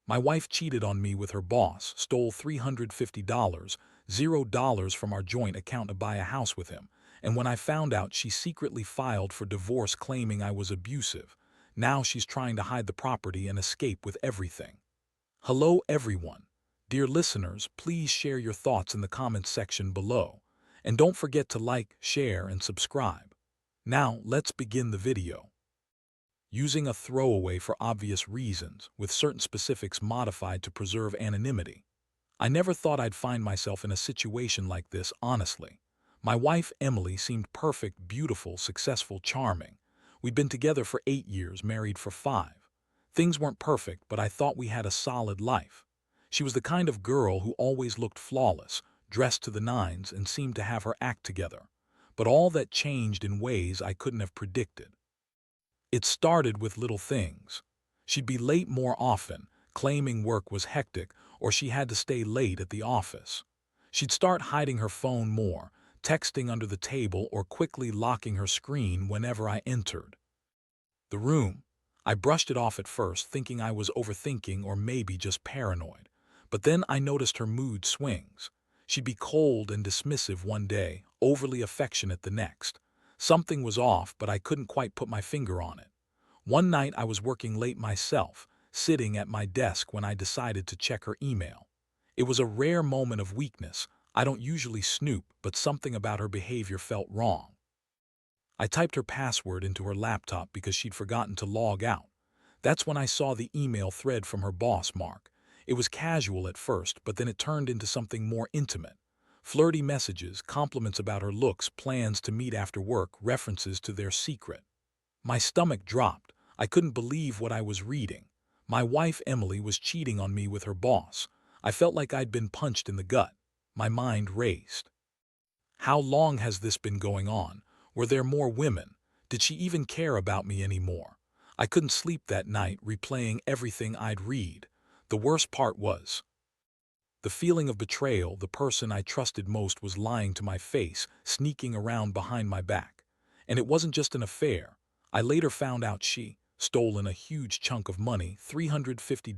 My wife cheated on me with her boss, stole $350, $0 from our joint account to buy a house with him, and when I found out, she secretly filed for divorce claiming I was abusive. Now she's trying to hide the property and escape with everything. Hello everyone. Dear listeners, please share your thoughts in the comments section below. And don't forget to like, share, and subscribe. Now, let's begin the video. Using a throwaway for obvious reasons, with certain specifics modified to preserve anonymity. I never thought I'd find myself in a situation like this, honestly. My wife, Emily, seemed perfect, beautiful, successful, charming. We'd been together for 8 years, married for 5. Things weren't perfect, but I thought we had a solid life. She was the kind of girl who always looked flawless, dressed to the nines, and seemed to have her act together. But all that changed in ways I couldn't have predicted. It started with little things. She'd be late more often, claiming work was hectic or she had to stay late at the office. She'd start hiding her phone more, texting under the table or quickly locking her screen whenever I entered the room. I brushed it off at first, thinking I was overthinking or maybe just paranoid. But then I noticed her mood swings. She'd be cold and dismissive one day, overly affectionate the next. Something was off, but I couldn't quite put my finger on it. One night I was working late myself, sitting at my desk when I decided to check her email. It was a rare moment of weakness. I don't usually snoop, but something about her behavior felt wrong. I typed her password into her laptop because she'd forgotten to log out. That's when I saw the email thread from her boss, Mark. It was casual at first, but then it turned into something more intimate. Flirty messages, compliments about her looks, plans to meet after work, references to their secret. My stomach dropped. I couldn't believe what I was reading. My wife, Emily, was cheating on me with her boss. I felt like I'd been punched in the gut. My mind raced. How long has this been going on? Were there more women? Did she even care about me anymore? I couldn't sleep that night, replaying everything I'd read. The worst part was the feeling of betrayal. The person I trusted most was lying to my face, sneaking around behind my back. And it wasn't just an affair. I later found out she stolen a huge chunk of money, $350,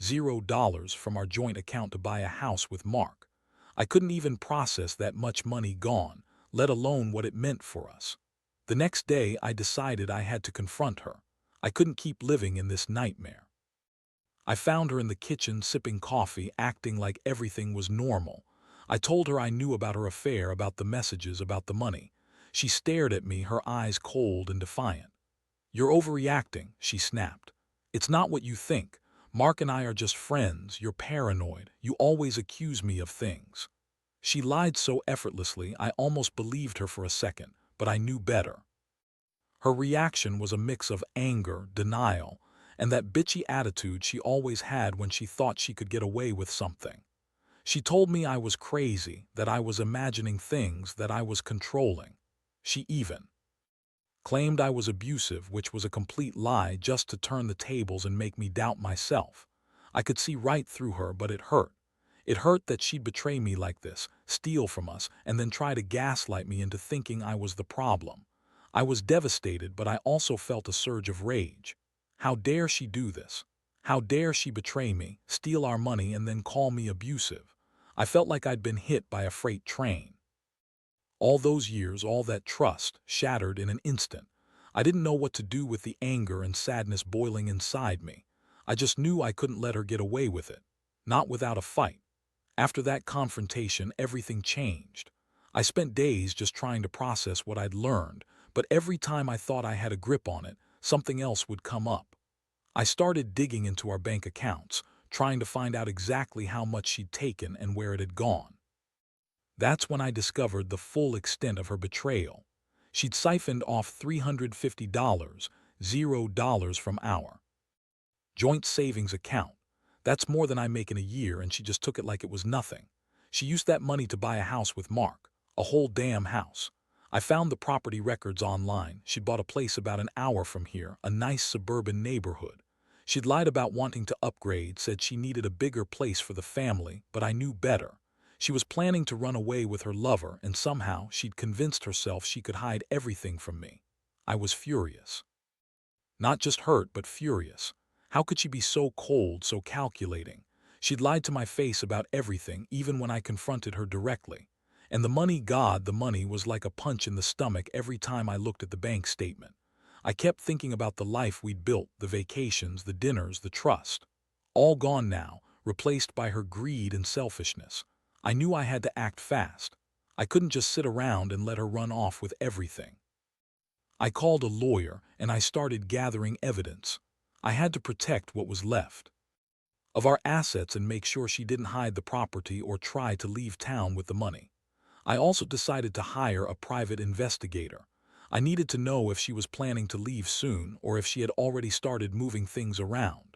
$0 from our joint account to buy a house with Mark. I couldn't even process that much money gone, let alone what it meant for us. The next day, I decided I had to confront her. I couldn't keep living in this nightmare. I found her in the kitchen sipping coffee, acting like everything was normal. I told her I knew about her affair, about the messages, about the money. She stared at me, her eyes cold and defiant. "You're overreacting," she snapped. "It's not what you think. Mark and I are just friends. You're paranoid. You always accuse me of things." She lied so effortlessly I almost believed her for a second, but I knew better. Her reaction was a mix of anger, denial, and that bitchy attitude she always had when she thought she could get away with something. She told me I was crazy, that I was imagining things, that I was controlling. She even claimed I was abusive, which was a complete lie, just to turn the tables and make me doubt myself. I could see right through her, but it hurt. It hurt that she'd betray me like this, steal from us, and then try to gaslight me into thinking I was the problem. I was devastated, but I also felt a surge of rage. How dare she do this? How dare she betray me, steal our money, and then call me abusive? I felt like I'd been hit by a freight train. All those years, all that trust, shattered in an instant. I didn't know what to do with the anger and sadness boiling inside me. I just knew I couldn't let her get away with it. Not without a fight. After that confrontation, everything changed. I spent days just trying to process what I'd learned, but every time I thought I had a grip on it, something else would come up. I started digging into our bank accounts, trying to find out exactly how much she'd taken and where it had gone. That's when I discovered the full extent of her betrayal. She'd siphoned off $350, $0 from our joint savings account. That's more than I make in a year, and she just took it like it was nothing. She used that money to buy a house with Mark, a whole damn house. I found the property records online. She'd bought a place about an hour from here, a nice suburban neighborhood. She'd lied about wanting to upgrade, said she needed a bigger place for the family, but I knew better. She was planning to run away with her lover, and somehow she'd convinced herself she could hide everything from me. I was furious. Not just hurt, but furious. How could she be so cold, so calculating? She'd lied to my face about everything, even when I confronted her directly. And the money was like a punch in the stomach every time I looked at the bank statement. I kept thinking about the life we'd built, the vacations, the dinners, the trust. All gone now, replaced by her greed and selfishness. I knew I had to act fast. I couldn't just sit around and let her run off with everything. I called a lawyer and I started gathering evidence. I had to protect what was left of our assets and make sure she didn't hide the property or try to leave town with the money. I also decided to hire a private investigator. I needed to know if she was planning to leave soon or if she had already started moving things around.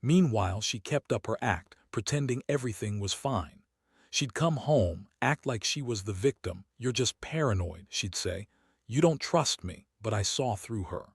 Meanwhile, she kept up her act, pretending everything was fine. She'd come home, act like she was the victim. "You're just paranoid," she'd say. "You don't trust me," but I saw through her.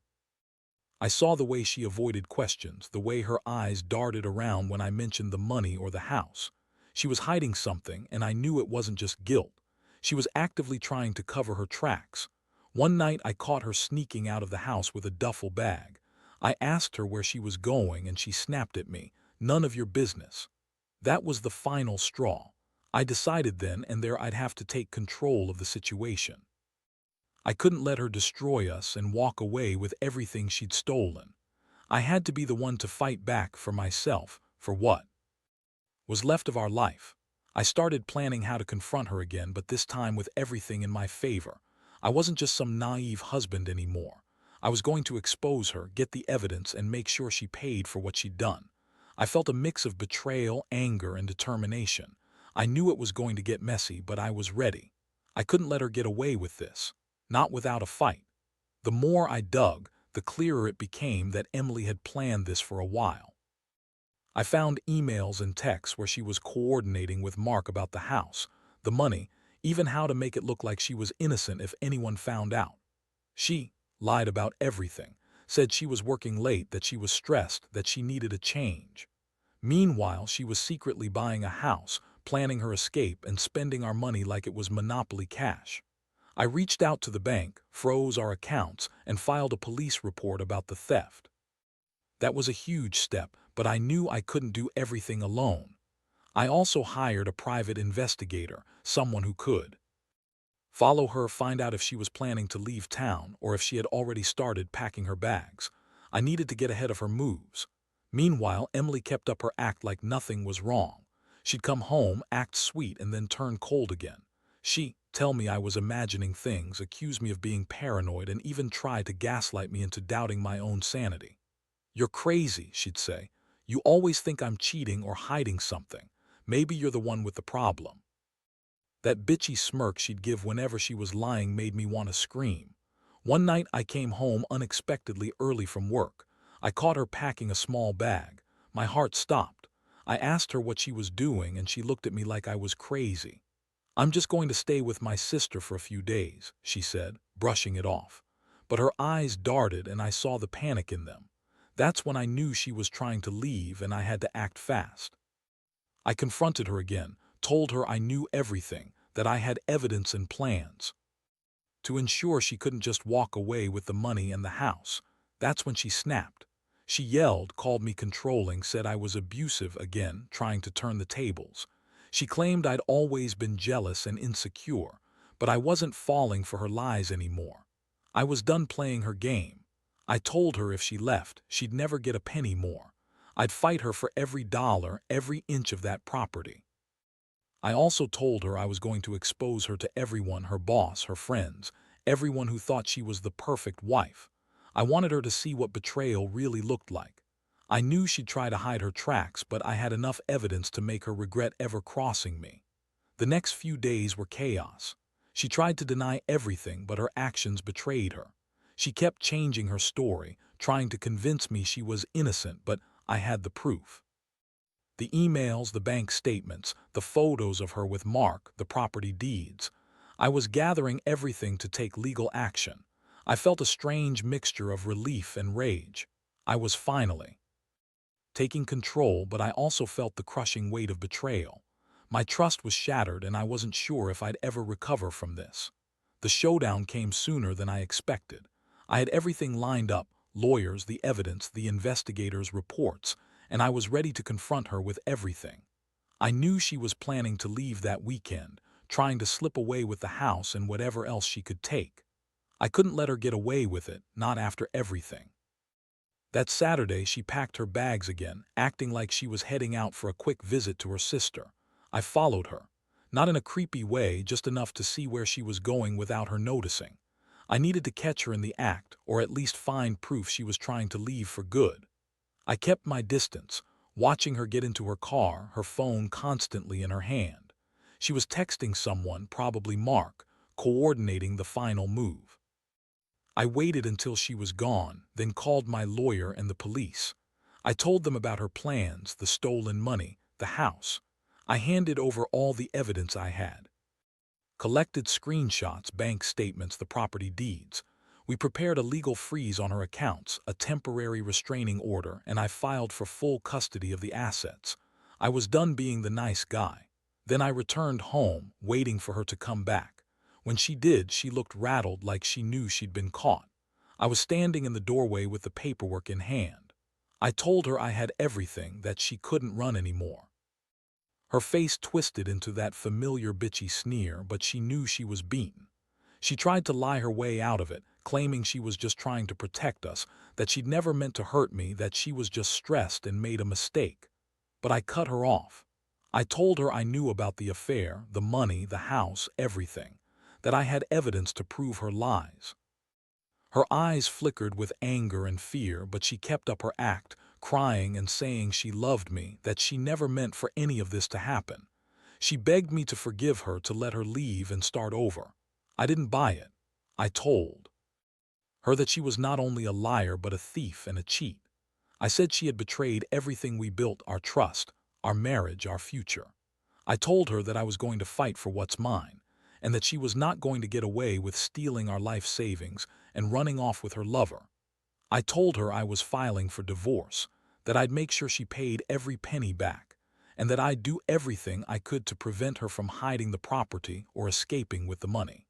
I saw the way she avoided questions, the way her eyes darted around when I mentioned the money or the house. She was hiding something, and I knew it wasn't just guilt. She was actively trying to cover her tracks. One night I caught her sneaking out of the house with a duffel bag. I asked her where she was going, and she snapped at me, "None of your business." That was the final straw. I decided then and there I'd have to take control of the situation. I couldn't let her destroy us and walk away with everything she'd stolen. I had to be the one to fight back for myself, for what was left of our life. I started planning how to confront her again, but this time with everything in my favor. I wasn't just some naive husband anymore. I was going to expose her, get the evidence, and make sure she paid for what she'd done. I felt a mix of betrayal, anger, and determination. I knew it was going to get messy, but I was ready. I couldn't let her get away with this. Not without a fight. The more I dug, the clearer it became that Emily had planned this for a while. I found emails and texts where she was coordinating with Mark about the house, the money, even how to make it look like she was innocent if anyone found out. She lied about everything, said she was working late, that she was stressed, that she needed a change. Meanwhile, she was secretly buying a house, planning her escape, and spending our money like it was Monopoly cash. I reached out to the bank, froze our accounts, and filed a police report about the theft. That was a huge step, but I knew I couldn't do everything alone. I also hired a private investigator, someone who could follow her, find out if she was planning to leave town or if she had already started packing her bags. I needed to get ahead of her moves. Meanwhile, Emily kept up her act like nothing was wrong. She'd come home, act sweet, and then turn cold again. She'd tell me I was imagining things, accuse me of being paranoid, and even try to gaslight me into doubting my own sanity. "You're crazy," she'd say. "You always think I'm cheating or hiding something. Maybe you're the one with the problem." That bitchy smirk she'd give whenever she was lying made me want to scream. One night I came home unexpectedly early from work. I caught her packing a small bag. My heart stopped. I asked her what she was doing, and she looked at me like I was crazy. "I'm just going to stay with my sister for a few days," she said, brushing it off. But her eyes darted, and I saw the panic in them. That's when I knew she was trying to leave, and I had to act fast. I confronted her again, told her I knew everything, that I had evidence and plans to ensure she couldn't just walk away with the money and the house. That's when she snapped. She yelled, called me controlling, said I was abusive again, trying to turn the tables. She claimed I'd always been jealous and insecure, but I wasn't falling for her lies anymore. I was done playing her game. I told her if she left, she'd never get a penny more. I'd fight her for every dollar, every inch of that property. I also told her I was going to expose her to everyone, her boss, her friends, everyone who thought she was the perfect wife. I wanted her to see what betrayal really looked like. I knew she'd try to hide her tracks, but I had enough evidence to make her regret ever crossing me. The next few days were chaos. She tried to deny everything, but her actions betrayed her. She kept changing her story, trying to convince me she was innocent, but I had the proof. The emails, the bank statements, the photos of her with Mark, the property deeds. I was gathering everything to take legal action. I felt a strange mixture of relief and rage. I was finally taking control, but I also felt the crushing weight of betrayal. My trust was shattered, and I wasn't sure if I'd ever recover from this. The showdown came sooner than I expected. I had everything lined up, lawyers, the evidence, the investigators' reports, and I was ready to confront her with everything. I knew she was planning to leave that weekend, trying to slip away with the house and whatever else she could take. I couldn't let her get away with it, not after everything. That Saturday, she packed her bags again, acting like she was heading out for a quick visit to her sister. I followed her. Not in a creepy way, just enough to see where she was going without her noticing. I needed to catch her in the act, or at least find proof she was trying to leave for good. I kept my distance, watching her get into her car, her phone constantly in her hand. She was texting someone, probably Mark, coordinating the final move. I waited until she was gone, then called my lawyer and the police. I told them about her plans, the stolen money, the house. I handed over all the evidence I had. Collected screenshots, bank statements, the property deeds. We prepared a legal freeze on her accounts, a temporary restraining order, and I filed for full custody of the assets. I was done being the nice guy. Then I returned home, waiting for her to come back. When she did, she looked rattled, like she knew she'd been caught. I was standing in the doorway with the paperwork in hand. I told her I had everything, that she couldn't run anymore. Her face twisted into that familiar bitchy sneer, but she knew she was beaten. She tried to lie her way out of it, claiming she was just trying to protect us, that she'd never meant to hurt me, that she was just stressed and made a mistake. But I cut her off. I told her I knew about the affair, the money, the house, everything, that I had evidence to prove her lies. Her eyes flickered with anger and fear, but she kept up her act, crying and saying she loved me, that she never meant for any of this to happen. She begged me to forgive her, to let her leave and start over. I didn't buy it. I told her that she was not only a liar but a thief and a cheat. I said she had betrayed everything we built, our trust, our marriage, our future. I told her that I was going to fight for what's mine, and that she was not going to get away with stealing our life savings and running off with her lover. I told her I was filing for divorce, that I'd make sure she paid every penny back, and that I'd do everything I could to prevent her from hiding the property or escaping with the money.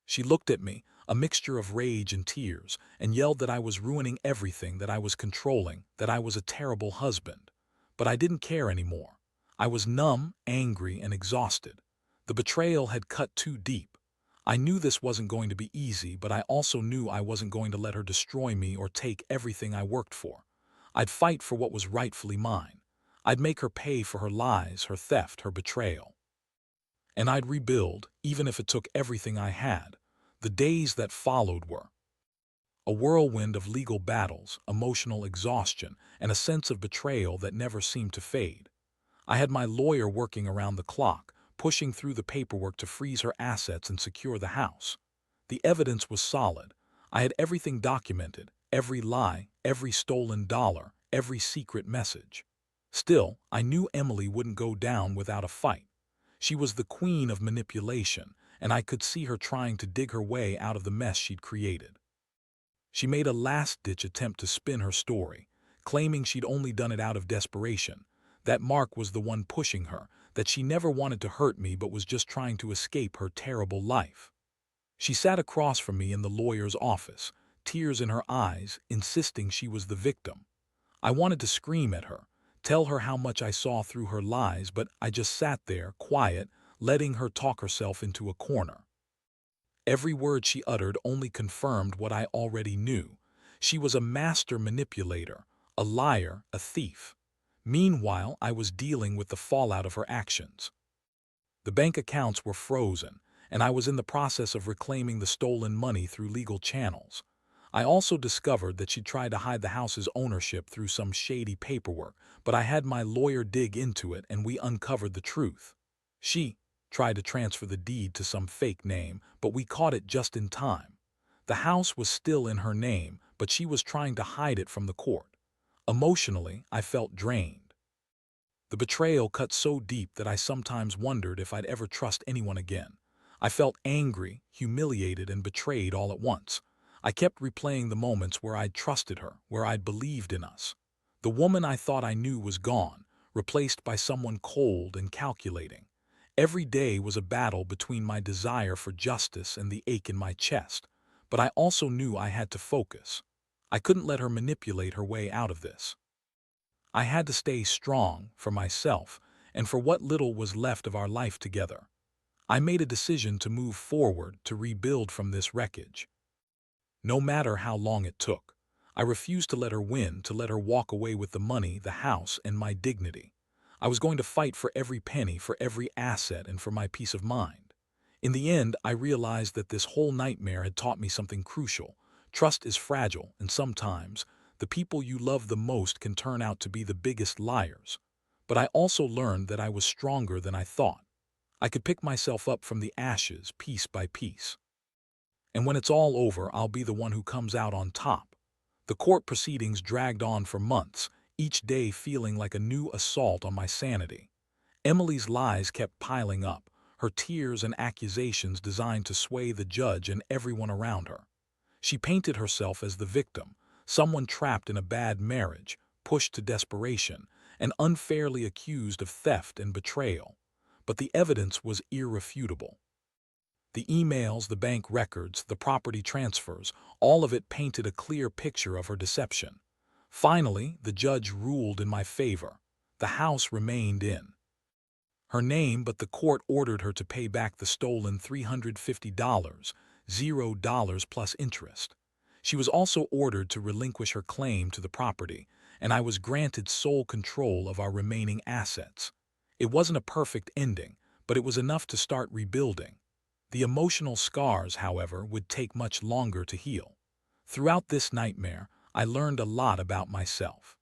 She looked at me, a mixture of rage and tears, and yelled that I was ruining everything, that I was controlling, that I was a terrible husband. But I didn't care anymore. I was numb, angry, and exhausted. The betrayal had cut too deep. I knew this wasn't going to be easy, but I also knew I wasn't going to let her destroy me or take everything I worked for. I'd fight for what was rightfully mine. I'd make her pay for her lies, her theft, her betrayal. And I'd rebuild, even if it took everything I had. The days that followed were a whirlwind of legal battles, emotional exhaustion, and a sense of betrayal that never seemed to fade. I had my lawyer working around the clock, pushing through the paperwork to freeze her assets and secure the house. The evidence was solid. I had everything documented, every lie, every stolen dollar, every secret message. Still, I knew Emily wouldn't go down without a fight. She was the queen of manipulation, and I could see her trying to dig her way out of the mess she'd created. She made a last-ditch attempt to spin her story, claiming she'd only done it out of desperation, that Mark was the one pushing her, that she never wanted to hurt me but was just trying to escape her terrible life. She sat across from me in the lawyer's office, tears in her eyes, insisting she was the victim. I wanted to scream at her, tell her how much I saw through her lies, but I just sat there, quiet, letting her talk herself into a corner. Every word she uttered only confirmed what I already knew. She was a master manipulator, a liar, a thief. Meanwhile, I was dealing with the fallout of her actions. The bank accounts were frozen, and I was in the process of reclaiming the stolen money through legal channels. I also discovered that she tried to hide the house's ownership through some shady paperwork, but I had my lawyer dig into it and we uncovered the truth. She tried to transfer the deed to some fake name, but we caught it just in time. The house was still in her name, but she was trying to hide it from the court. Emotionally, I felt drained. The betrayal cut so deep that I sometimes wondered if I'd ever trust anyone again. I felt angry, humiliated, and betrayed all at once. I kept replaying the moments where I'd trusted her, where I'd believed in us. The woman I thought I knew was gone, replaced by someone cold and calculating. Every day was a battle between my desire for justice and the ache in my chest, but I also knew I had to focus. I couldn't let her manipulate her way out of this. I had to stay strong for myself and for what little was left of our life together. I made a decision to move forward, to rebuild from this wreckage. No matter how long it took, I refused to let her win, to let her walk away with the money, the house, and my dignity. I was going to fight for every penny, for every asset, and for my peace of mind. In the end, I realized that this whole nightmare had taught me something crucial. Trust is fragile, and sometimes the people you love the most can turn out to be the biggest liars. But I also learned that I was stronger than I thought. I could pick myself up from the ashes piece by piece. And when it's all over, I'll be the one who comes out on top. The court proceedings dragged on for months, each day feeling like a new assault on my sanity. Emily's lies kept piling up, her tears and accusations designed to sway the judge and everyone around her. She painted herself as the victim, someone trapped in a bad marriage, pushed to desperation, and unfairly accused of theft and betrayal. But the evidence was irrefutable. The emails, the bank records, the property transfers, all of it painted a clear picture of her deception. Finally, the judge ruled in my favor. The house remained in her name, but the court ordered her to pay back the stolen $350, $0 plus interest. She was also ordered to relinquish her claim to the property, and I was granted sole control of our remaining assets. It wasn't a perfect ending, but it was enough to start rebuilding. The emotional scars, however, would take much longer to heal. Throughout this nightmare, I learned a lot about myself.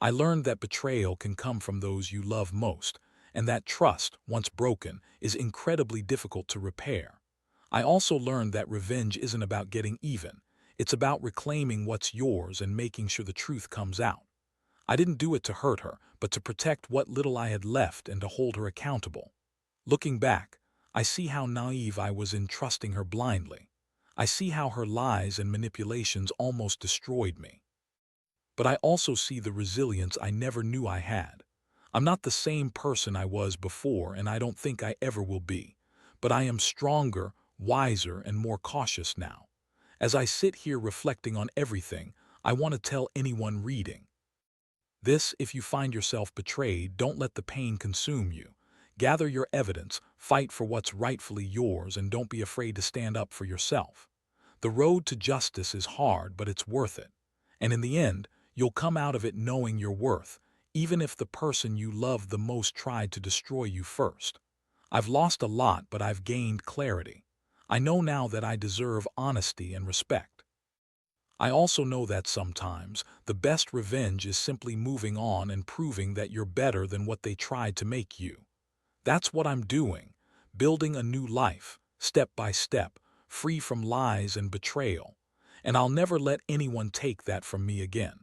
I learned that betrayal can come from those you love most, and that trust, once broken, is incredibly difficult to repair. I also learned that revenge isn't about getting even. It's about reclaiming what's yours and making sure the truth comes out. I didn't do it to hurt her, but to protect what little I had left and to hold her accountable. Looking back, I see how naive I was in trusting her blindly. I see how her lies and manipulations almost destroyed me. But I also see the resilience I never knew I had. I'm not the same person I was before, and I don't think I ever will be. But I am stronger, wiser, and more cautious now. As I sit here reflecting on everything, I want to tell anyone reading this: if you find yourself betrayed, don't let the pain consume you. Gather your evidence, fight for what's rightfully yours, and don't be afraid to stand up for yourself. The road to justice is hard, but it's worth it. And in the end, you'll come out of it knowing your worth, even if the person you love the most tried to destroy you first. I've lost a lot, but I've gained clarity. I know now that I deserve honesty and respect. I also know that sometimes the best revenge is simply moving on and proving that you're better than what they tried to make you. That's what I'm doing, building a new life, step by step, free from lies and betrayal. And I'll never let anyone take that from me again.